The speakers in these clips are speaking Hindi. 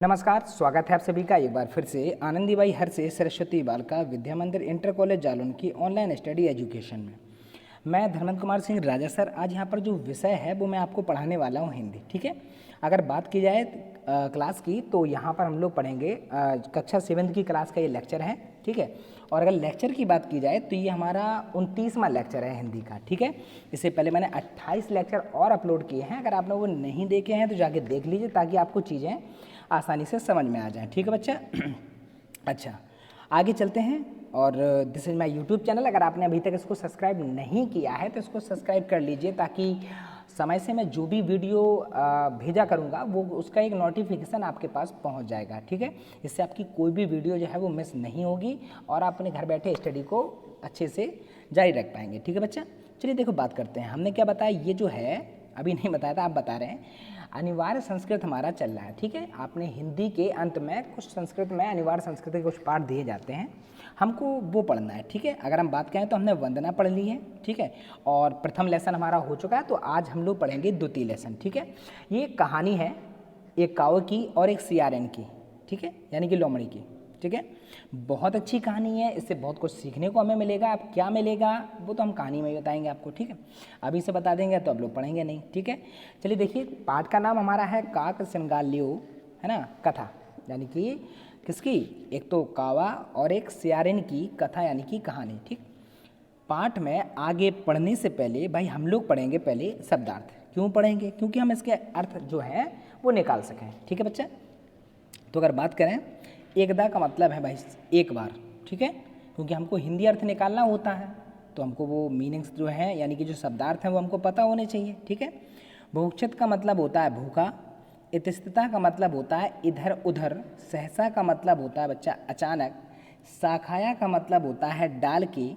नमस्कार, स्वागत है आप सभी का एक बार फिर से आनंदीबाई हर से सरस्वती बालिका विद्या मंदिर इंटर कॉलेज जालौन की ऑनलाइन स्टडी एजुकेशन में। मैं धर्मेंद्र कुमार सिंह राजा सर। आज यहाँ पर जो विषय है वो मैं आपको पढ़ाने वाला हूँ हिंदी। ठीक है, अगर बात की जाए क्लास की तो यहाँ पर हम लोग पढ़ेंगे कक्षा 7 की क्लास का ये लेक्चर है। ठीक है, और अगर लेक्चर की बात की जाए तो ये हमारा 29वां लेक्चर है हिंदी का। ठीक है, इससे पहले मैंने 28 लेक्चर और अपलोड किए हैं। अगर आप लोग वो नहीं देखे हैं तो जाके देख लीजिए ताकि आपको चीज़ें आसानी से समझ में आ जाए। ठीक है बच्चा। अच्छा, आगे चलते हैं। और this is my YouTube channel. अगर आपने अभी तक इसको सब्सक्राइब नहीं किया है तो इसको सब्सक्राइब कर लीजिए ताकि समय से मैं जो भी वीडियो भेजा करूँगा वो उसका एक नोटिफिकेशन आपके पास पहुँच जाएगा। ठीक है, इससे आपकी कोई भी वीडियो जो है वो मिस नहीं होगी और आप अपने घर बैठे स्टडी को अच्छे से जारी रख पाएंगे। ठीक है बच्चा, चलिए देखो बात करते हैं। हमने क्या बताया, ये जो है अभी नहीं बताया था, आप बता रहे हैं। अनिवार्य संस्कृत हमारा चल रहा है। ठीक है, आपने हिंदी के अंत में कुछ संस्कृत में अनिवार्य संस्कृत के कुछ पाठ दिए जाते हैं, हमको वो पढ़ना है। ठीक है, अगर हम बात करें तो हमने वंदना पढ़ ली है। ठीक है, और प्रथम लेसन हमारा हो चुका है, तो आज हम लोग पढ़ेंगे द्वितीय लेसन। ठीक है, ये कहानी है एक काव्य की और एक सियारन की। ठीक है, यानी कि लोमड़ी की। ठीक है, बहुत अच्छी कहानी है, इससे बहुत कुछ सीखने को हमें मिलेगा। अब क्या मिलेगा वो तो हम कहानी में ही बताएंगे आपको। ठीक है, अभी से बता देंगे तो आप लोग पढ़ेंगे नहीं। ठीक है, चलिए देखिए, पाठ का नाम हमारा है काक सिंगालियो, है ना, कथा, यानी कि किसकी, एक तो कावा और एक सियारिन की कथा यानी कि कहानी। ठीक, पाठ में आगे पढ़ने से पहले भाई हम लोग पढ़ेंगे पहले शब्दार्थ। क्यों पढ़ेंगे? क्योंकि हम इसके अर्थ जो है वो निकाल सकें। ठीक है बच्चा, तो अगर बात करें एकदा का मतलब है भाई एक बार। ठीक है, क्योंकि हमको हिंदी अर्थ निकालना होता है तो हमको वो मीनिंग्स जो है यानी कि जो शब्दार्थ हैं वो हमको पता होने चाहिए। ठीक है, भूक्षित का मतलब होता है भूखा, इतस्तता का मतलब होता है इधर उधर, सहसा का मतलब होता है बच्चा अचानक, शाखाया का मतलब होता है डाल के,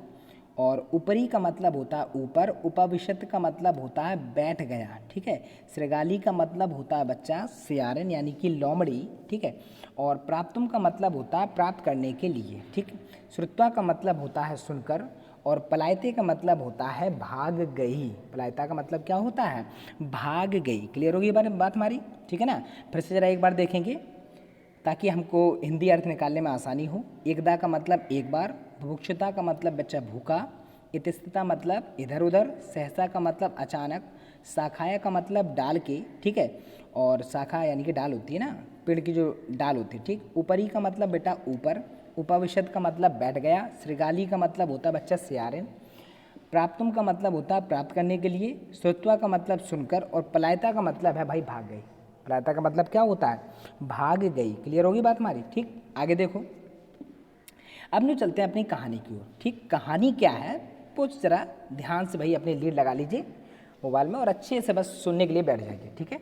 और ऊपरी का मतलब होता है ऊपर, उपविशत का मतलब होता है बैठ गया। ठीक है, श्रृगाली का मतलब होता है बच्चा सियारन यानी कि लोमड़ी। ठीक है, और प्राप्तुम का मतलब होता है प्राप्त करने के लिए। ठीक, श्रुत्वा का मतलब होता है सुनकर, और पलायते का मतलब होता है भाग गई। पलायता का मतलब क्या होता है? भाग गई। क्लियर होगी ये बात हमारी? ठीक है ना, फिर से जरा एक बार देखेंगे ताकि हमको हिंदी अर्थ निकालने में आसानी हो। एकदा का मतलब एक बार, भुभुक्षिता का मतलब बच्चा भूखा, इतस्तता मतलब इधर उधर, सहसा का मतलब अचानक, शाखाया का मतलब डाल के। ठीक है, और शाखा यानी कि डाल होती है ना, पेड़ की जो डाल होती है। ठीक, ऊपरी का मतलब बेटा ऊपर, उपविशत का मतलब बैठ गया, श्रृगाली का मतलब होता है बच्चा सियारिन, प्राप्तुम का मतलब होता है प्राप्त करने के लिए, श्रुत्वा का मतलब सुनकर, और पलायता का मतलब है भाई भाग गई। पलायता का मतलब क्या होता है? भाग गई। क्लियर होगी बात हमारी? ठीक, आगे देखो, अब हम चलते हैं अपनी कहानी की ओर। ठीक, कहानी क्या है वो जरा ध्यान से भाई अपनी लीड लगा लीजिए मोबाइल में और अच्छे से बस सुनने के लिए बैठ जाइए। ठीक है,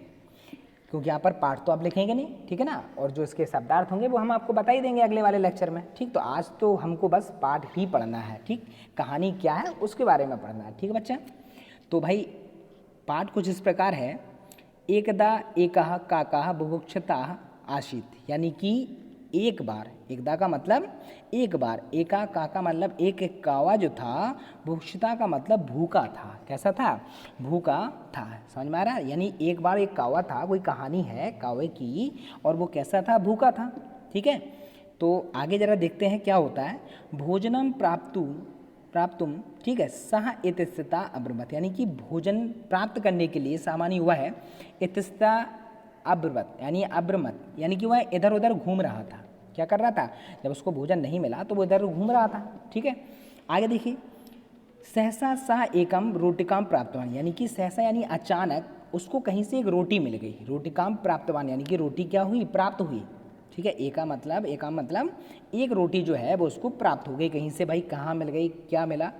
क्योंकि यहाँ पर पाठ तो आप लिखेंगे नहीं। ठीक है ना, और जो इसके शब्दार्थ होंगे वो हम आपको बता ही देंगे अगले वाले लेक्चर में। ठीक, तो आज तो हमको बस पाठ ही पढ़ना है। ठीक, कहानी क्या है उसके बारे में पढ़ना है। ठीक है बच्चा, तो भाई पाठ कुछ इस प्रकार है। एकदा एकः काकः बुभुक्षितः आसीत्, यानी कि एक बार, एकदा का मतलब एक बार, एका काका मतलब एक कावा जो था, बुभुक्षिता का मतलब भूखा था। कैसा था? भूखा था। समझ में आ रहा है? यानी एक बार एक कावा था, कोई कहानी है कावे की, और वो कैसा था? भूखा था। ठीक है, तो आगे जरा देखते हैं क्या होता है। भोजनम प्राप्तुम, ठीक है, सह इतस्तता अब्रवत, यानी कि भोजन प्राप्त करने के लिए सामान्य हुआ है इतस्तता अब्रवत, यानी अब्रमत, यानी कि वह इधर उधर घूम रहा था। क्या कर रहा था? जब उसको भोजन नहीं मिला तो वो इधर घूम रहा था। ठीक है, आगे देखिए, सहसा सा एकम रोटिकाम प्राप्तवान, यानी कि सहसा यानी अचानक उसको कहीं से एक रोटी मिल गई। रोटिकाम प्राप्तवान यानी कि रोटी क्या हुई? प्राप्त हुई। ठीक है, एका मतलब एक रोटी जो है वो उसको प्राप्त हो गई कहीं से। भाई कहाँ मिल गई? क्या मिला?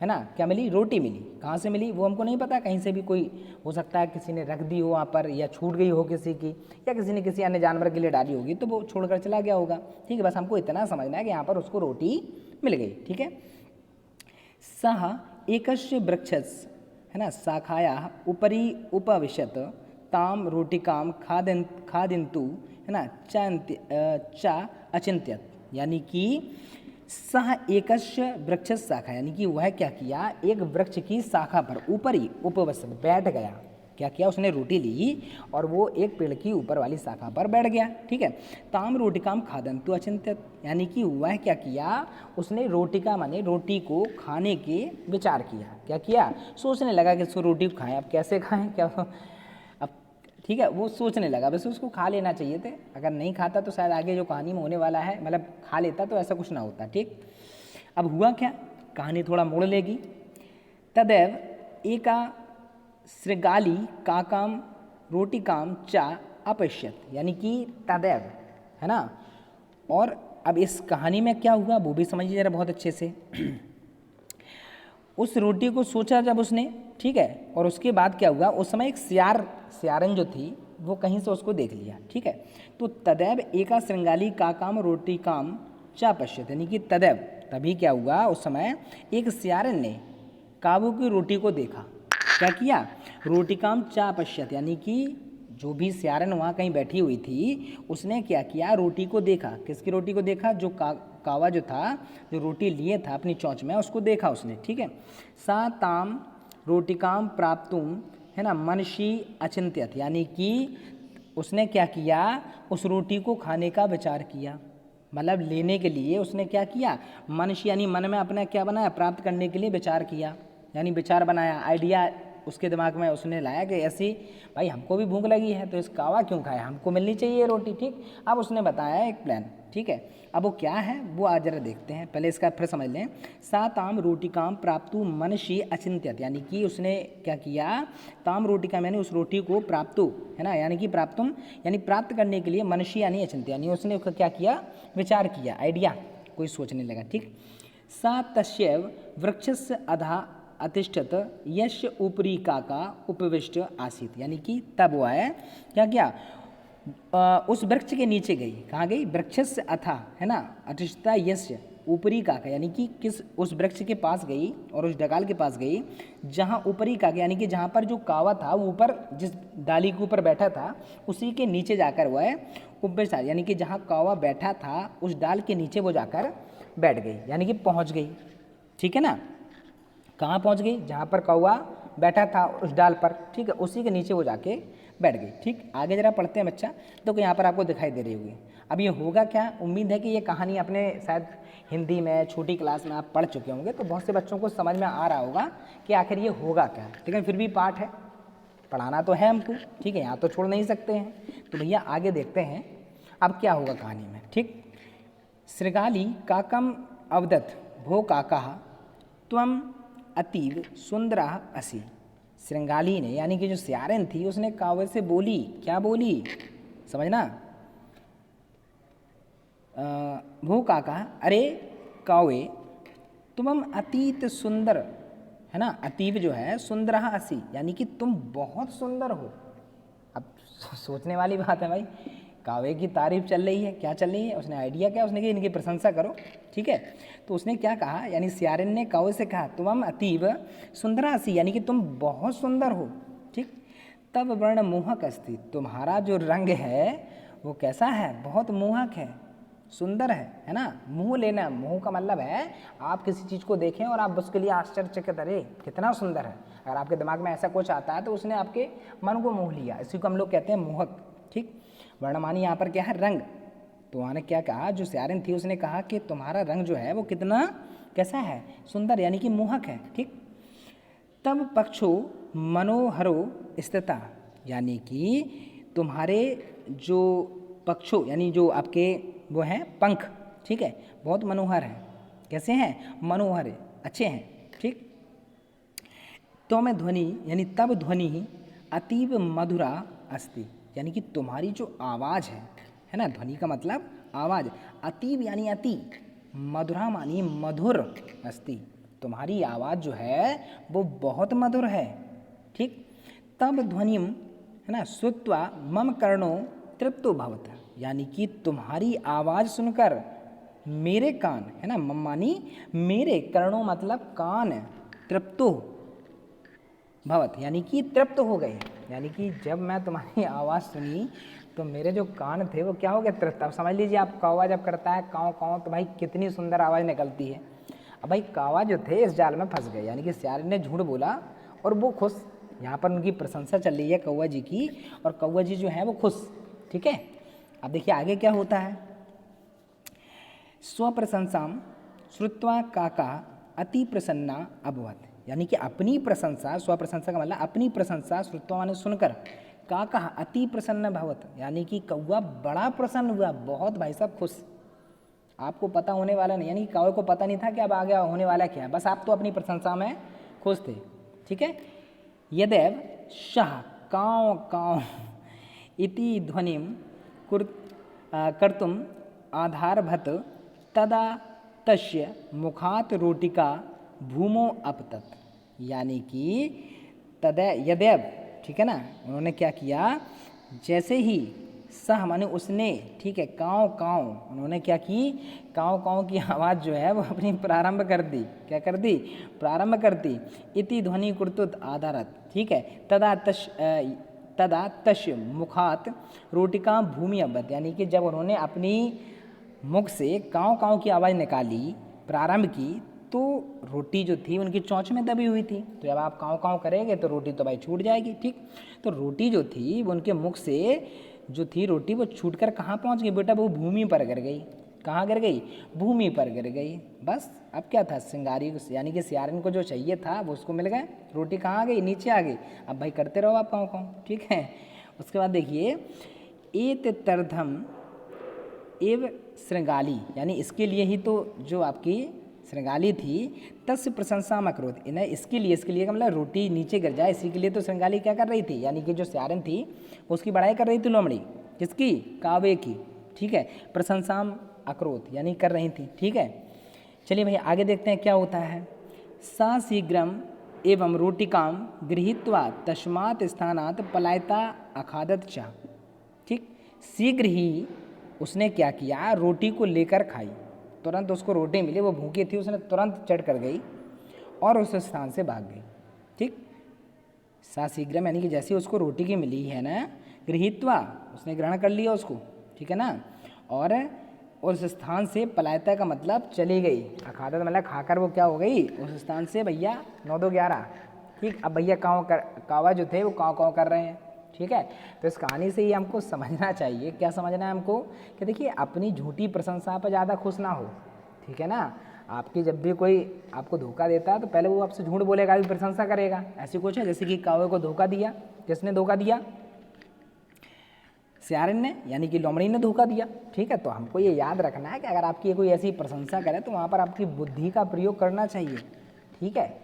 है ना, क्या मिली? रोटी मिली। कहाँ से मिली वो हमको नहीं पता, कहीं से भी कोई हो सकता है, किसी ने रख दी हो वहाँ पर, या छूट गई हो किसी की, या किसी ने किसी अन्य जानवर के लिए डाली होगी तो वो छोड़कर चला गया होगा। ठीक है, बस हमको इतना समझना है कि यहाँ पर उसको रोटी मिल गई। ठीक है, सह एकस्य वृक्षस्, है ना, शाखाया उपरि उपविशत, ताम रोटिकाम खादिन्तु, है ना, च अचिंत्यत, यानी कि सह एकस्य वृक्षस् शाखा, यानी कि वह क्या किया? एक वृक्ष की शाखा पर ऊपरी उपविशत बैठ गया। क्या किया, उसने रोटी ली और वो एक पेड़ की ऊपर वाली शाखा पर बैठ गया। ठीक है, ताम रोटिकाम खादन्तु अचिंत्यत, यानी कि वह क्या किया, उसने रोटिका माने रोटी को खाने के विचार किया। क्या किया, सोचने लगा कि इसको रोटी को खाएं, अब कैसे खाएं, क्या अब ठीक है, वो सोचने लगा। वैसे उसको खा लेना चाहिए थे, अगर नहीं खाता तो शायद आगे जो कहानी में होने वाला है, मतलब खा लेता तो ऐसा कुछ ना होता। ठीक, अब हुआ क्या, कहानी थोड़ा मोड़ लेगी। तदैव एका श्रृगाली काकाम रोटिकाम चा अपश्यत, यानी कि तदैव, है ना। और अब इस कहानी में क्या हुआ वो भी समझिए जरा बहुत अच्छे से। उस रोटी को सोचा जब उसने, ठीक है, और उसके बाद क्या हुआ, उस समय एक सियारन जो थी वो कहीं से उसको देख लिया। ठीक है, तो तदैव एका श्रृंगाली काकाम रोटी काम चा पश्यत, यानी कि तदैव, तभी क्या हुआ, उस समय एक सियारन ने काबू की रोटी को देखा। क्या किया, रोटी काम चा पश्यत, यानी कि जो भी सियारन वहाँ कहीं बैठी हुई थी उसने क्या किया, रोटी को देखा। किसकी रोटी को देखा, जो कावा जो था, जो रोटी लिए था अपनी चोंच में, उसको देखा उसने। ठीक है, सा ताम रोटिकाम प्राप्तुम, है ना, मनशी अचिंत्यत, यानी कि उसने क्या किया, उस रोटी को खाने का विचार किया, मतलब लेने के लिए उसने क्या किया, मनशी यानी मन में अपना क्या बनाया, प्राप्त करने के लिए विचार किया, यानी विचार बनाया, आइडिया उसके दिमाग में उसने लाया कि ऐसी भाई हमको भी भूख लगी है तो इस कावा क्यों खाए, हमको मिलनी चाहिए रोटी। ठीक, अब उसने बताया एक प्लान। ठीक है, अब वो क्या है वो आज जरा देखते हैं, पहले इसका फिर समझ लें। सा ताम रोटिकाम प्राप्तु मनशी अचिंत्यत, यानी कि उसने क्या किया, ताम रोटिकाम यानी उस रोटी को प्राप्तु, है ना, यानी कि प्राप्तुम यानी प्राप्त करने के लिए, मनशी यानी अचिंत्य यानी उसने क्या किया, विचार किया, आइडिया कोई सोचने लगा। ठीक, सा तस्यैव वृक्षस्य अधा अतिष्ठत यश ऊपरी काका उपविष्ट आसीत, यानी कि तब वो है क्या किया, उस वृक्ष के नीचे गई। कहाँ गई, वृक्षस्य अथा, है ना, अतिष्ठता यश ऊपरी काका, यानी कि किस, उस वृक्ष के पास गई और उस डगाल के पास गई जहाँ ऊपरी काका, यानी कि जहाँ पर जो कावा था वो ऊपर जिस डाली के ऊपर बैठा था उसी के नीचे जाकर वह है उपविष्ट, यानी कि जहाँ कावा बैठा था उस डाल के नीचे वो जाकर बैठ गई, यानी कि पहुँच गई। ठीक है ना, कहाँ पहुँच गई, जहाँ पर कौवा बैठा था उस डाल पर। ठीक है, उसी के नीचे वो जाके बैठ गई। ठीक, आगे जरा पढ़ते हैं बच्चा, तो यहाँ पर आपको दिखाई दे रही होगी। अब ये होगा क्या, उम्मीद है कि ये कहानी अपने शायद हिंदी में छोटी क्लास में आप पढ़ चुके होंगे, तो बहुत से बच्चों को समझ में आ रहा होगा कि आखिर ये होगा क्या। लेकिन फिर भी पाठ है, पढ़ाना तो है हमको। ठीक है, यहाँ तो छोड़ नहीं सकते हैं, तो भैया आगे देखते हैं अब क्या होगा कहानी में। ठीक, श्रृगाली काकम अवदत भो काका त्वम अतीव सुंदरा असी, श्रृंगाली ने यानी कि जो सियारन थी उसने कावे से बोली, क्या बोली, समझना, भो काका, अरे कावे तुम अतीत सुंदर, है ना, अतीव जो है सुंदरा असी, यानी कि तुम बहुत सुंदर हो। अब सोचने वाली बात है भाई, कावे की तारीफ चल रही है, क्या चल रही है, उसने आइडिया क्या, उसने कहा इनकी प्रशंसा करो। ठीक है, तो उसने क्या कहा, यानी सियारन ने कावे से कहा तुम अतीव सुंदरासी, यानी कि तुम बहुत सुंदर हो। ठीक, तब वर्ण मोहक अस्ति, तुम्हारा जो रंग है वो कैसा है, बहुत मोहक है, सुंदर है ना। मोह लेना, मोह का मतलब है आप किसी चीज़ को देखें और आप उसके लिए आश्चर्यचकित, अरे कितना सुंदर है, अगर आपके दिमाग में ऐसा कुछ आता है तो उसने आपके मन को मोह लिया, इसी को हम लोग कहते हैं मोहक। ठीक, वर्णमानी यहाँ पर क्या है, रंग, तो वहाँ ने क्या कहा, जो सियारन थी उसने कहा कि तुम्हारा रंग जो है वो कितना कैसा है, सुंदर, यानी कि मोहक है। ठीक, तब पक्षो मनोहरो स्थिता, यानी कि तुम्हारे जो पक्षों यानी जो आपके वो हैं पंख, ठीक है, बहुत मनोहर हैं, कैसे हैं, मनोहर है, अच्छे हैं। ठीक, तो मैं ध्वनि यानी तब ध्वनि अतीव मधुरा अस्ति, यानी कि तुम्हारी जो आवाज़ है ना, ध्वनि का मतलब आवाज़, अतीव यानी अति, मधुरा मानी मधुर अस्ति, तुम्हारी आवाज़ जो है वो बहुत मधुर है। ठीक, तब ध्वनिम, है ना, श्रुत्वा मम कर्णो तृप्तो भवत, यानी कि तुम्हारी आवाज़ सुनकर मेरे कान, है ना, मम मानी मेरे, कर्णों मतलब कान, तृप्तो भवत यानी कि तृप्त हो गए, यानी कि जब मैं तुम्हारी आवाज़ सुनी तो मेरे जो कान थे वो क्या हो गए, तृप्त। अब समझ लीजिए आप, कौवा जब करता है काँव काँव तो भाई कितनी सुंदर आवाज़ निकलती है। अब भाई कौवा जो थे इस जाल में फंस गए, यानी कि सियार ने झूठ बोला और वो खुश यहाँ पर उनकी प्रशंसा चल रही है कौवा जी की, और कौवा जी जो है वो खुश। ठीक है, अब देखिए आगे क्या होता है। स्वप्रशंसाम श्रुत्वा काका अति प्रसन्ना अभवत, यानी कि अपनी प्रशंसा, स्वप्रशंसा का मतलब अपनी प्रशंसा, श्रुत्वा माने सुनकर, काका अति प्रसन्न भवत, यानी कि कौवा बड़ा प्रसन्न हुआ, बहुत भाई साहब खुश। आपको पता होने वाला नहीं, यानी कौवे को पता नहीं था कि अब आगे होने वाला क्या है, बस आप तो अपनी प्रशंसा में खुश थे। ठीक है, यदेव शाह काँव काँव इति ध्वनिम कर्तुम आधारभत तदा तस्य मुखात रोटिका भूमो अपतत, यानी कि तदै यदेव, ठीक है ना, उन्होंने क्या किया, जैसे ही सह माने उसने, ठीक है, काँव काँव, उन्होंने क्या की, काँव काँव की आवाज़ जो है वो अपनी प्रारंभ कर दी, क्या कर दी, प्रारंभ कर दी। इति ध्वनि कुर्तुत आधारत, ठीक है, तदा तश मुखात रोटिका भूमि अवत, यानी कि जब उन्होंने अपनी मुख से काँव काँव की आवाज़ निकाली, प्रारंभ की, तो रोटी जो थी उनकी चोंच में दबी हुई थी, तो जब आप काँव काँव करेंगे तो रोटी तो भाई छूट जाएगी। ठीक, तो रोटी जो थी वो उनके मुख से जो थी रोटी वो छूटकर कहाँ पहुँच गई बेटा, वो भूमि पर गिर गई। कहाँ गिर गई, भूमि पर गिर गई। बस अब क्या था, सिंगारी यानी कि सियारिन को जो चाहिए था वो उसको मिल गए, रोटी कहाँ आ गई, नीचे आ गई। अब भाई करते रहो आप काँव काँव। ठीक है, उसके बाद देखिए एत तरधम एव श्रृंगाली, यानी इसके लिए ही तो जो आपकी श्रृंगाली थी, तस्य प्रशंसा मकरोत, इन्हें इसके लिए का मतलब रोटी नीचे गिर जाए, इसी के लिए तो श्रृंगाली क्या कर रही थी, यानी कि जो सियारिन थी उसकी बड़ाई कर रही थी लोमड़ी, किसकी, काव्य की। ठीक है, प्रशंसा अकरोत यानी कर रही थी। ठीक है, चलिए भाई आगे देखते हैं क्या होता है। सा शीघ्रम एवं रोटिकाम गृहीत्वा तस्मात् स्थानात् पलायता अखादत च, ठीक, शीघ्र ही उसने क्या किया, रोटी को लेकर खाई, तुरंत उसको रोटी मिली, वो भूखी थी, उसने तुरंत चढ़ कर गई और उस स्थान से भाग गई। ठीक, सा शीघ्रम यानी कि जैसे उसको रोटी की मिली है ना, गृहीत्वा उसने ग्रहण कर लिया उसको, ठीक है ना, और उस स्थान से पलायता का मतलब चली गई, अखादत मतलब खाकर वो क्या हो गई, उस स्थान से भैया 9 2 11। ठीक, अब भैया कावा जो थे वो काँव काँव कर रहे हैं। ठीक है, तो इस कहानी से ही हमको समझना चाहिए, क्या समझना है हमको, कि देखिए अपनी झूठी प्रशंसा पर ज़्यादा खुश ना हो। ठीक है ना, आपकी जब भी कोई आपको धोखा देता है तो पहले वो आपसे झूठ बोलेगा, अभी प्रशंसा करेगा। ऐसी कुछ है, जैसे कि कावे को धोखा दिया, किसने धोखा दिया, सियारिन ने, यानी कि लोमड़ी ने धोखा दिया। ठीक है, तो हमको ये याद रखना है कि अगर आपकी कोई ऐसी प्रशंसा करे तो वहाँ पर आपकी बुद्धि का प्रयोग करना चाहिए। ठीक है,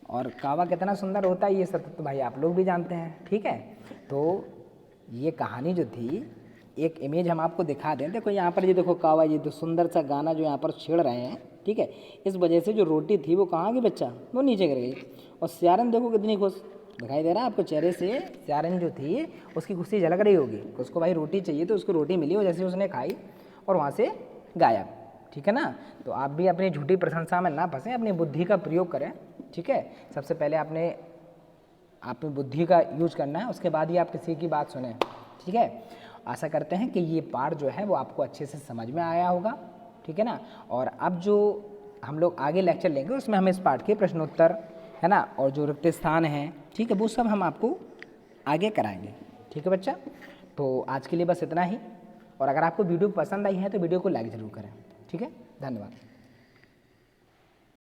और कावा कितना सुंदर होता है ये सब तो भाई आप लोग भी जानते हैं। ठीक है, तो ये कहानी जो थी, एक इमेज हम आपको दिखा दें। देखो यहाँ पर ये देखो कावा, ये तो सुंदर सा गाना जो यहाँ पर छेड़ रहे हैं। ठीक है, इस वजह से जो रोटी थी वो कहाँ गई बच्चा, वो नीचे गिर गई। और सियारिन देखो कितनी खुश दिखाई दे रहा है आपको चेहरे से, सियारिन जो थी उसकी खुशी झलक रही होगी, उसको भाई रोटी चाहिए तो उसको रोटी मिली और जैसे उसने खाई और वहाँ से गायब। ठीक है ना, तो आप भी अपनी झूठी प्रशंसा में ना फंसें, अपनी बुद्धि का प्रयोग करें। ठीक है, सबसे पहले आपने अपनी बुद्धि का यूज करना है, उसके बाद ही आप किसी की बात सुने। ठीक है, आशा करते हैं कि ये पार्ट जो है वो आपको अच्छे से समझ में आया होगा। ठीक है ना, और अब जो हम लोग आगे लेक्चर लेंगे उसमें हम इस पार्ट के प्रश्नोत्तर है ना, और जो रिक्त स्थान हैं, ठीक है, वो सब हम आपको आगे कराएंगे। ठीक है बच्चा, तो आज के लिए बस इतना ही, और अगर आपको वीडियो पसंद आई है तो वीडियो को लाइक ज़रूर करें। ठीक है, धन्यवाद।